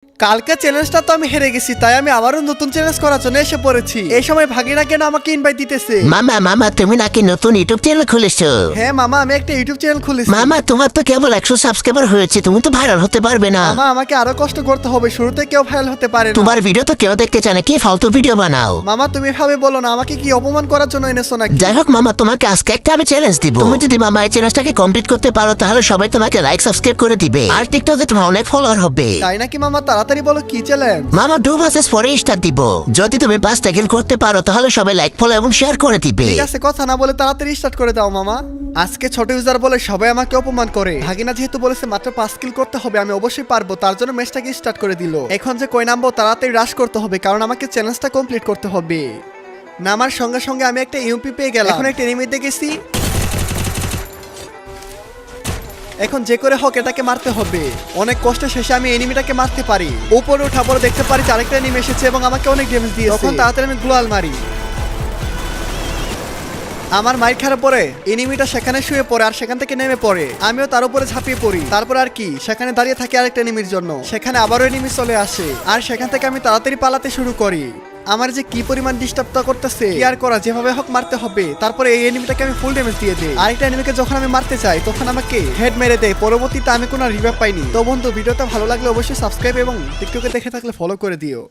কালকে চ্যালেঞ্জটা তো আমি হেরে গেছি, তাই আমি আবারও নতুন চ্যালেঞ্জ করার জন্য এসে পড়েছি। এই সময় ভাগিনা কেন আমাকে ইনভাইট দিতেছে? মামা তুমি নাকি নতুন ইউটিউব চ্যানেল খুলেছো? হ্যাঁ মামা, আমি একটা ইউটিউব চ্যানেল খুলেছি। মামা তোমার তো কেবল 100 সাবস্ক্রাইবার হয়েছে, তুমি তো ভাইরাল হতে পারবে না। মামা আমাকে আরো কষ্ট করতে হবে, শুরুতে কেউ ভাইরাল হতে পারে না। তোমার ভিডিও তো কেউ দেখতে চায় না, কি ফালতু ভিডিও বানাও। মামা তুমি এভাবে বলো না, আমাকে কি অপমান করার জন্য এনেছো নাকি? যাই হোক মামা, তোমাকে আজকে একটা আমি চ্যালেঞ্জ দিব। তুমি যদি মামা এই চ্যালেঞ্জটাকে কমপ্লিট করতে পারো তাহলে সবাই তোমাকে লাইক সাবস্ক্রাইব করে দিবে, আর টিকটকে তোমার অনেক ফলোয়ার হবে। তাই নাকি মামা? তাড়াতাড়ি বলো কি চ্যালেঞ্জ। মামা 2 ভার্সেস 4 স্টার্ট দিব। যদি তুমি 5টা কিল করতে পারো তাহলে সবাই লাইক ফলো এবং শেয়ার করে দিবে। ঠিক আছে, কথা না বলে তাড়াতাড়ি স্টার্ট করে দাও মামা। আজকে ছোট ইউজার বলে সবাই আমাকে অপমান করে। ভাগিনা যেহেতু বলেছে মাত্র 5 কিল করতে হবে, আমি অবশ্যই পারবো, তার জন্য ম্যাচটাকে স্টার্ট করে দিল। এখন যে কই নামবো তাড়াতাড়ি রাশ করতে হবে, কারণ আমাকে চ্যালেঞ্জটা কমপ্লিট করতে হবে। নামার সঙ্গে সঙ্গে আমি একটা ইউপি পেয়ে গেলাম। এখন একটা এনিমি দেখেছি, এখন যে করে হোক এটাকে মারতে হবে। অনেক কষ্ট শেষে আমি এনিমিটাকে মারতে পারি। উপরে ওঠা পরে দেখতে পারি যে আরেকটা এনিমি এসেছে এবং আমাকে অনেক ড্যামেজ দিয়েছে। তখন তাড়াতাড়ি আমি গ্লোয়াল মারি। আমার মাইর খারাপ পরে এনিমিটা সেখানে শুয়ে পড়ে আর সেখান থেকে নেমে পড়ে, আমিও তার উপরে ঝাঁপিয়ে পড়ি। তারপর আর কি, সেখানে দাঁড়িয়ে থাকি আরেকটা এনিমির জন্য। সেখানে আবারও এনিমি চলে আসে আর সেখান থেকে আমি তাড়াতাড়ি পালাতে শুরু করি। আমার যে কি পরিমাণ ডিস্টার্বটা করতেছে, কি আর করা, যেভাবে হোক মারতে হবে। তারপরে এই এনিমিটাকে আমি ফুল ড্যামেজ দিয়ে দিই। আরেকটা এনিমিকে যখন আমি মারতে চাই তখন আমাকে হেড মেরে দেয়। পরবর্তীতে আমি কোনো রিভাইভ পাইনি। তো বন্ধু, ভিডিওটা ভালো লাগলে অবশ্যই সাবস্ক্রাইব এবং টিকটকে দেখে থাকলে ফলো করে দিও।